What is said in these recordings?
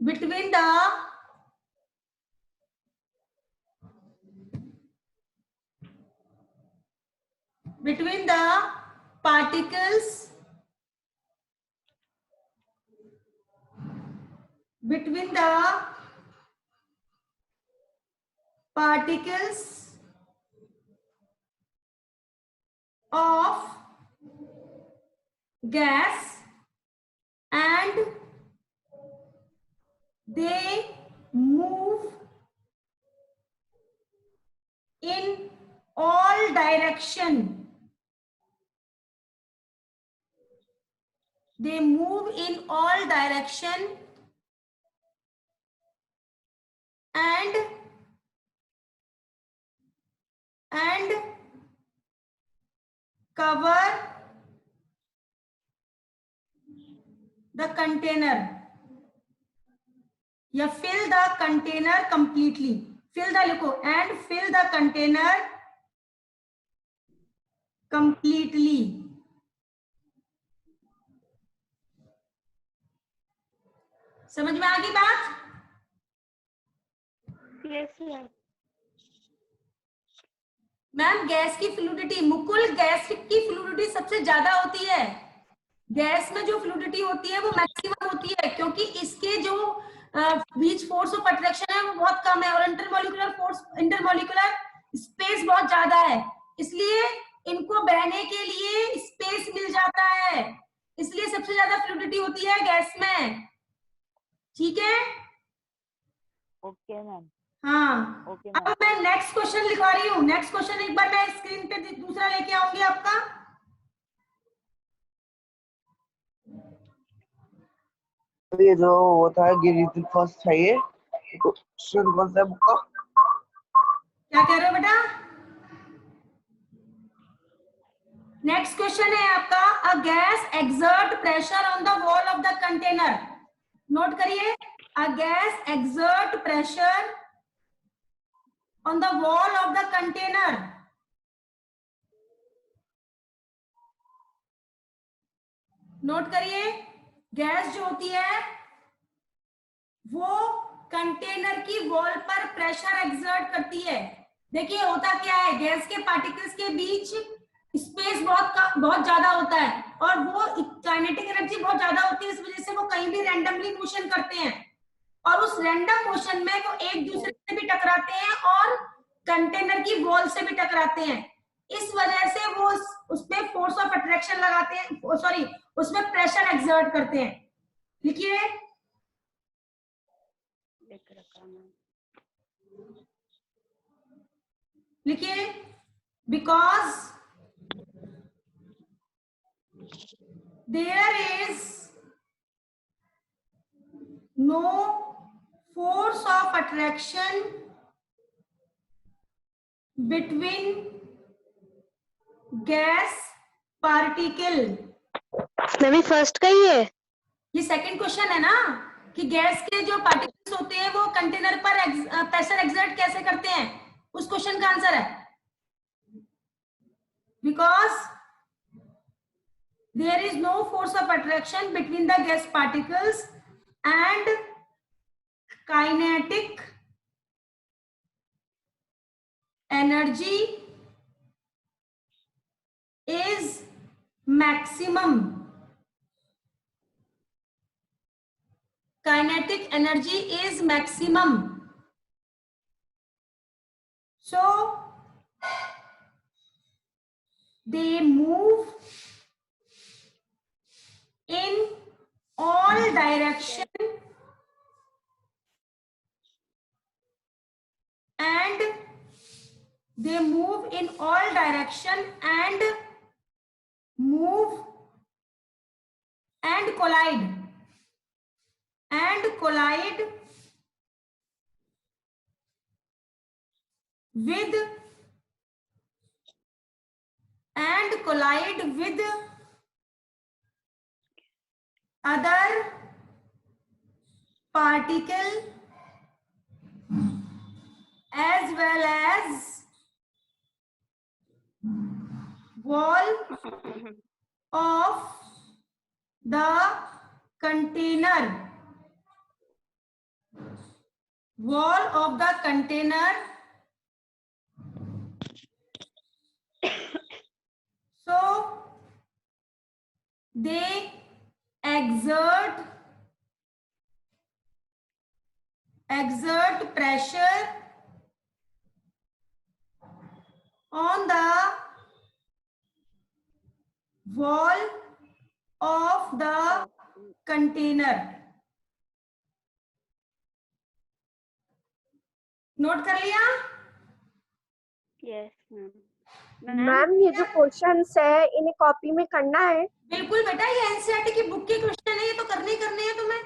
between the particles between the particles of gas, and they move in all direction. They move in all direction and cover the container, या fill the container completely. Fill the लिखो, and fill the container completely. समझ में आ गई बात? Yes ma'am. Ma'am gas की fluidity, Mukul gas की fluidity सबसे ज्यादा होती है। गैस में जो फ्लूइडिटी होती है वो मैक्सिमम होती है, क्योंकि इसके जो बीच फोर्स ऑफ अट्रैक्शन है वो बहुत कम है, और इंटरमोलिकुलर स्पेस बहुत ज्यादा है, इसलिए इनको बहने के लिए स्पेस मिल जाता है, इसलिए सबसे ज्यादा फ्लूइडिटी होती है गैस में। ठीक है? Okay ma'am. हाँ, ओके अब मैम। मैं नेक्स्ट क्वेश्चन लिखवा रही हूँ। नेक्स्ट क्वेश्चन एक बार मैं स्क्रीन पे दूसरा लेके आऊंगी आपका। ये जो वो था गिरी फर्स्ट है, ये क्वेश्चन कौन सा बुक का? क्या कह रहे हो बेटा? नेक्स्ट क्वेश्चन है आपका, a gas exert pressure on the wall of the container. Note करिए, a gas exert pressure on the wall of the container. Note करिए, गैस जो होती है वो कंटेनर की वॉल पर प्रेशर एक्सर्ट करती है। देखिए होता क्या है, गैस के पार्टिकल्स के बीच स्पेस बहुत ज्यादा होता है, और वो काइनेटिक एनर्जी बहुत ज्यादा होती है, इस वजह से वो कहीं भी रैंडमली मोशन करते हैं, और उस रैंडम मोशन में वो एक दूसरे से भी टकराते हैं और कंटेनर की वॉल से भी टकराते हैं। इस वजह से वो उसमें फोर्स ऑफ अट्रैक्शन लगाते हैं, सॉरी उसमें प्रेशर एक्सर्ट करते हैं। लिखिए, लिखिए, because there is no force of attraction between gas particle। Ma'am first का ही है। ये सेकंड क्वेश्चन है ना, कि गैस के जो पार्टिकल्स होते हैं वो कंटेनर पर प्रेशर एक्सर्ट कैसे करते हैं, उस क्वेश्चन का आंसर है because there is no force of attraction between the gas particles and kinetic energy is maximum। Kinetic energy is maximum, so they move in all direction and they move in all direction and move and collide with other particle as well as wall of the container। wall of the container, so they exert pressure on the wall of the container. Note कर लिया? Yes ma'am. Ma'am ये जो questions है इन्हें copy में करना है? बिल्कुल बेटा, ये एनसीईआरटी की बुक के क्वेश्चन है, ये तो करने ही करने हैं तुम्हें,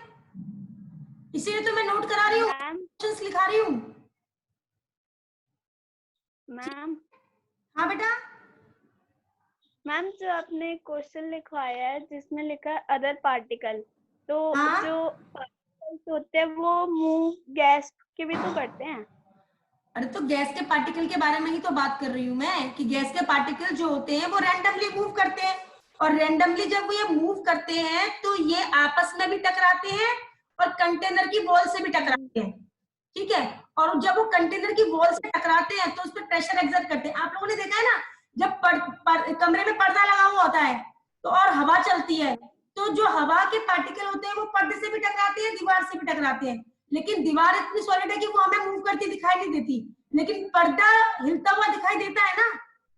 इसीलिए तो मैं नोट करा रही हूँ, क्वेश्चंस लिखा रही हूँ। मैम हाँ बेटा, मैम जो आपने क्वेश्चन लिखवाया है जिसमें लिखा है अदर पार्टिकल, तो हाँ? जो पार्टिकल्स होते हैं वो मूव गैस के भी तो करते हैं। अरे तो गैस के पार्टिकल के बारे में ही तो बात कर रही हूँ मैं, कि गैस के पार्टिकल जो होते हैं वो रैंडमली मूव करते हैं, और रैंडमली जब ये मूव करते हैं तो ये आपस में भी टकराते हैं और कंटेनर की वॉल से भी टकराते हैं, ठीक है। और जब वो कंटेनर की वॉल से टकराते हैं तो उस पर प्रेशर एक्सर्ट करते हैं। आप लोगों ने देखा है ना, जब कमरे में पर्दा लगा हुआ होता है तो और हवा चलती है, तो जो हवा के पार्टिकल होते हैं वो पर्दे से भी टकराते हैं, दीवार से भी टकराते हैं, लेकिन दीवार इतनी सॉलिड है कि वो हमें मूव करती दिखाई नहीं देती, लेकिन पर्दा हिलता हुआ दिखाई देता है ना।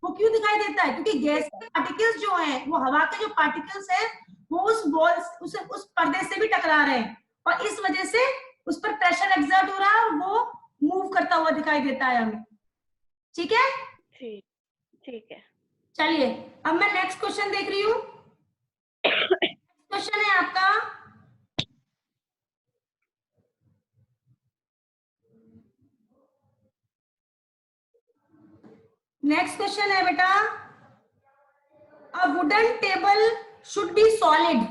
वो क्यों दिखाई देता है? क्योंकि गैस के पार्टिकल्स जो हैं, वो हवा के जो पार्टिकल्स हैं वो उस वॉल उस पर्दे से भी टकरा रहे हैं, और इस वजह से उस पर प्रेशर एक्सर्ट हो रहा है और वो मूव करता हुआ दिखाई देता है हमें, ठीक है। ठीक है। चलिए अब मैं नेक्स्ट क्वेश्चन देख रही हूँ। क्वेश्चन है आपका, नेक्स्ट क्वेश्चन है बेटा, a wooden table should be solid.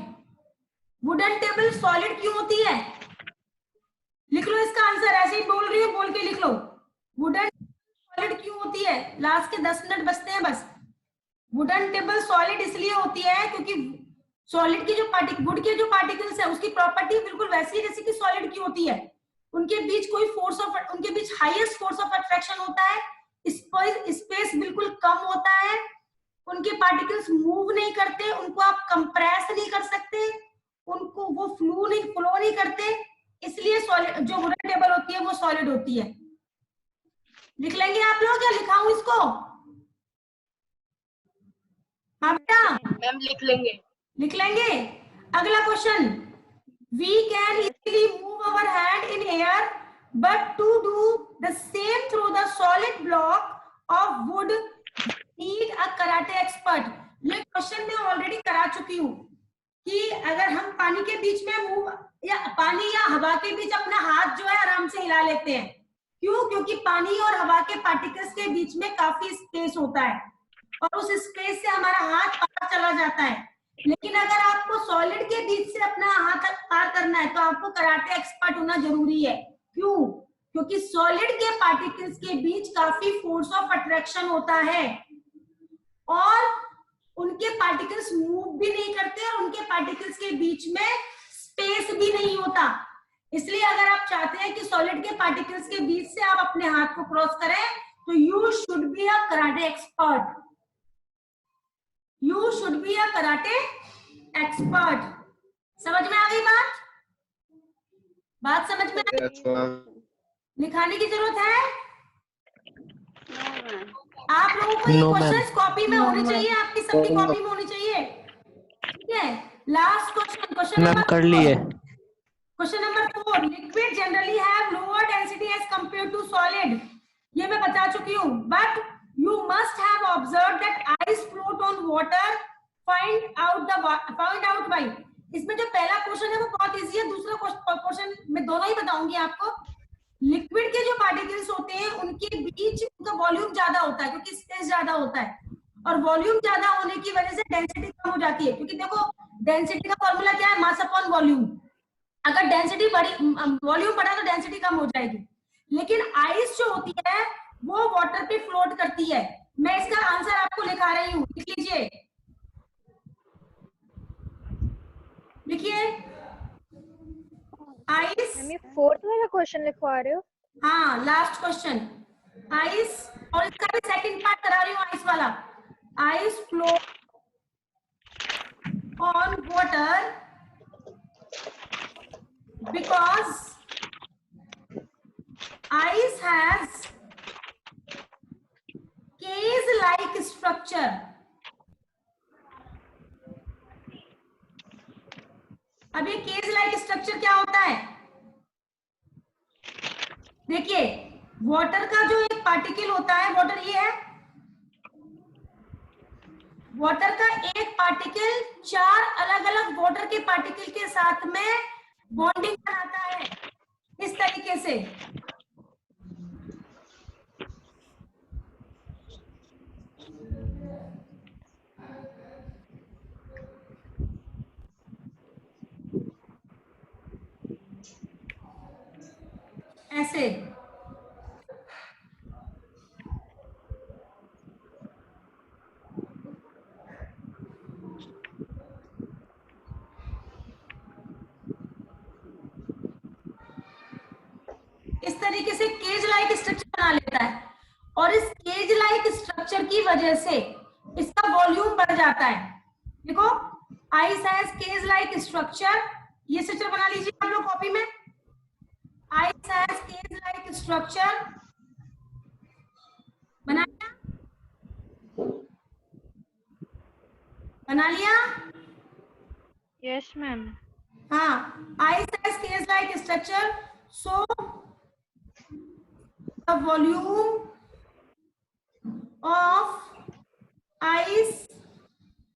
Wooden table solid क्यों होती है? लिख लो इसका आंसर, ऐसे ही बोल रही है, बोल के लिख लो। वुडन सॉलिड क्यों होती है? लास्ट के 10 मिनट बचते हैं बस। वुडन टेबल सॉलिड इसलिए होती है क्योंकि सॉलिड की जो वुड के जो पार्टिकल्स है उसकी प्रॉपर्टी बिल्कुल वैसी है जैसे कि सॉलिड की होती है। उनके बीच कोई फोर्स ऑफ, उनके बीच हाईएस्ट फोर्स ऑफ अट्रैक्शन होता है, स्पेस बिल्कुल कम होता है, उनके पार्टिकल्स मूव नहीं करते, उनको आप कंप्रेस नहीं कर सकते, उनको वो फ्लो नहीं करते, इसलिए सॉलिड जो वुडन टेबल होती है वो सॉलिड होती है। लिख लेंगे आप लोग या लिखाऊं इसको? हाँ बेटा, मैम लिख लेंगे। लिख लेंगे। अगला question, we can easily move our hand in air but to do the same through the solid block of wood need a karate expert. ये क्वेश्चन मैं ऑलरेडी करा चुकी हूँ कि अगर हम पानी के बीच में मूव या पानी या हवा के बीच अपना हाथ जो है आराम से हिला लेते हैं, क्यों? क्योंकि पानी और हवा के पार्टिकल्स के बीच में काफी स्पेस होता है और उस स्पेस से हमारा हाथ पार चला जाता है। लेकिन अगर आपको सॉलिड के बीच से अपना हाथ पार करना है तो आपको कराटे एक्सपर्ट होना जरूरी है। क्यों? क्योंकि सॉलिड के पार्टिकल्स के बीच काफी फोर्स ऑफ अट्रैक्शन होता है और उनके पार्टिकल्स मूव भी नहीं करते और उनके पार्टिकल्स के बीच में स्पेस भी नहीं होता। इसलिए अगर आप चाहते हैं कि सॉलिड के पार्टिकल्स के बीच से आप अपने हाथ को क्रॉस करें तो you should be a karate expert. You should be a karate expert. समझ में आ गई बात? बात समझ में आ गई? लिखाने की जरूरत है? आप लोगों को ये क्वेश्चंस कॉपी में होने चाहिए, आपकी सबकी कॉपी में होनी चाहिए, ठीक है। लास्ट क्वेश्चन, क्वेश्चन मैम कर लिए। Question number 4, liquid generally have lower density as compare to solid. ये मैं बता चुकी हूँ, but you must have observe that ice float on water, find out why. इसमें जो पहला क्वेश्चन है वो बहुत इजी है, दूसरा क्वेश्चन मैं दोनों ही बताऊंगी आपको। लिक्विड के जो पार्टिकल्स होते हैं उनके बीच उनका वॉल्यूम ज्यादा होता है क्योंकि स्पेस ज्यादा होता है, और वॉल्यूम ज्यादा होने की वजह से डेंसिटी कम हो जाती है, क्योंकि देखो डेंसिटी का फॉर्मूला क्या है? Mass upon volume. अगर डेंसिटी बढ़ी, वॉल्यूम बढ़ा तो डेंसिटी कम हो जाएगी। लेकिन आइस जो होती है वो वाटर पे फ्लोट करती है। मैं इसका आंसर आपको लिखा रही हूँ, लिख लीजिए, लिखिए। आइस, मैम ये 4th वाला क्वेश्चन लिखवा रहे हो? हाँ लास्ट क्वेश्चन, आइस, और इसका भी सेकंड पार्ट करा रही हूँ आइस वाला। Ice flow on water because ice has cage-like structure. अब ये केज लाइक स्ट्रक्चर क्या होता है? देखिए वाटर का जो एक पार्टिकल होता है, वाटर ये है, वाटर का एक पार्टिकल 4 अलग अलग वाटर के पार्टिकल के साथ में बॉन्डिंग बनाता है इस तरीके से। ऐसे इस तरीके से केज लाइक स्ट्रक्चर बना लेता है, और इस केज लाइक स्ट्रक्चर की वजह से इसका वॉल्यूम बढ़ जाता है। देखो ice has cage like structure, ये स्ट्रक्चर बना लीजिए आप लोग कॉपी में। Ice has cage like structure बना लिया, बना लिया? Yes ma'am. हाँ, ice has cage-like structure, so the volume of ice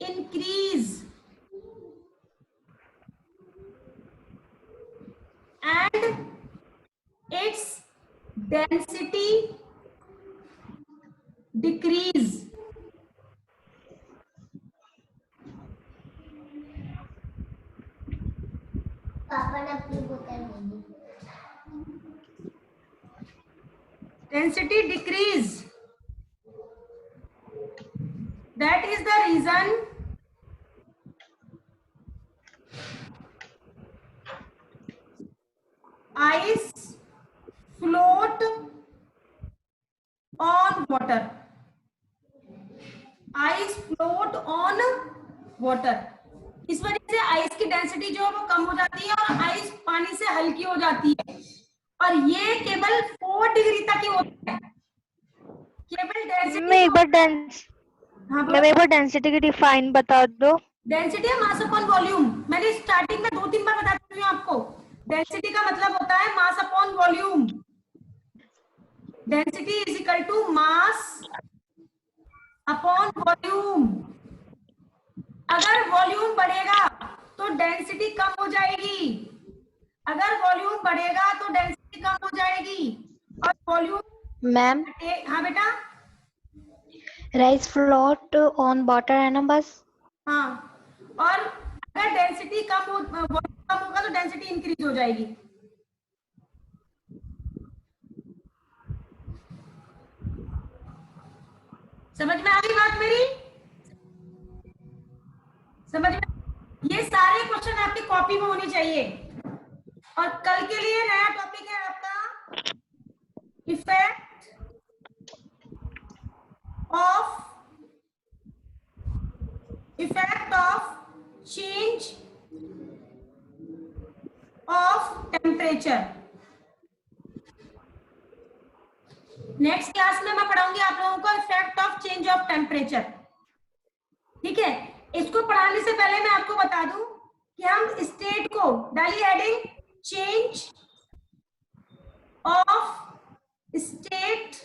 increase and its density decrease. पापा ने अपनी बोतल ले ली। Density decrease. That is the reason ice float on water. Ice float on water. इस वजह से आइस की डेंसिटी जो है वो कम हो जाती है और आइस पानी से हल्की हो जाती है, और ये केवल 4 डिग्री तक ही होता है। केवल डेंसिटी की डिफाइन बता दो। डेंसिटी है मास अपॉन वॉल्यूम। मैंने स्टार्टिंग में 2-3 बार बता चुकी हूँ आपको। डेंसिटी का मतलब होता है mass upon volume. Density is equal to mass upon volume. अगर वॉल्यूम बढ़ेगा तो डेंसिटी कम हो जाएगी, अगर वॉल्यूम बढ़ेगा तो डेंसिटी कम हो जाएगी, और वॉल्यूम मैम हाँ बेटा, राइस फ्लोट ऑन वाटर है ना बस। हाँ, और अगर डेंसिटी कम हो, वॉल्यूम कम होगा तो डेंसिटी इंक्रीज हो जाएगी। समझ में आ गई बात मेरी? समझ में? ये सारे क्वेश्चन आपकी कॉपी में होनी चाहिए। और कल के लिए नया टॉपिक है आपका effect of change of temperature. Next class में मैं पढ़ाऊंगी आप लोगों को effect of change of temperature. ठीक है, इसको पढ़ाने से पहले मैं आपको बता दूं कि हम स्टेट को डालिए heading change of state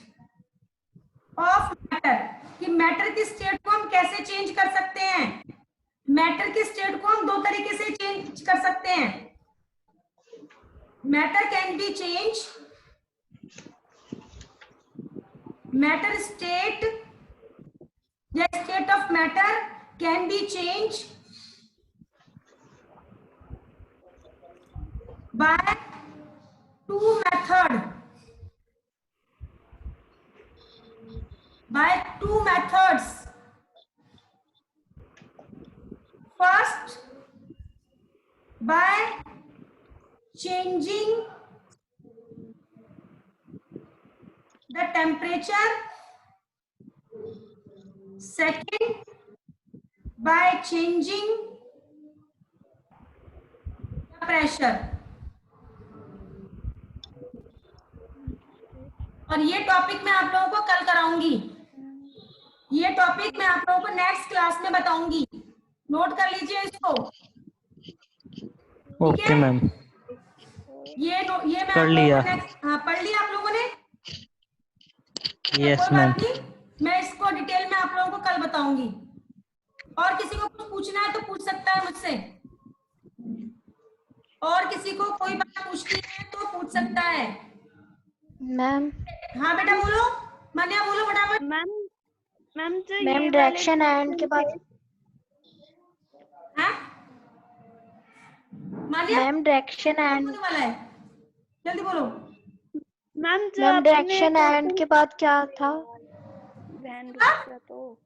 of matter, कि मैटर की स्टेट को हम कैसे चेंज कर सकते हैं। मैटर की स्टेट को हम 2 तरीके से चेंज कर सकते हैं। Matter can be change, matter state या state of matter can be change by 2 methods. First, by changing the temperature, second by changing the pressure. और ये टॉपिक मैं आप लोगों को कल कराऊंगी, ये टॉपिक मैं आप लोगों को नेक्स्ट क्लास में बताऊंगी, नोट कर लीजिए इसको। ओके मैम, ये मैं कर आप लोगों लिया। को नेक्स्ट, हाँ पढ़ लिया आप लोगों ने? यस कोई मैम। बात नहीं, मैं इसको डिटेल में आप लोगों को कल बताऊंगी। और किसी को कुछ पूछना है तो पूछ सकता है मुझसे, और किसी को कोई बात पूछनी है तो पूछ सकता है। मैम हाँ बेटा बोलो, मान्या बोलो फटाफट। मैम जो मैम ये डायरेक्शन वाले एंड के बाद हाँ मान्या मैम डायरेक्शन एंड होने वाला है, जल्दी बोलो। मैम जो मैम आपने डायरेक्शन एंड के बाद क्या था? ध्यान रखा तो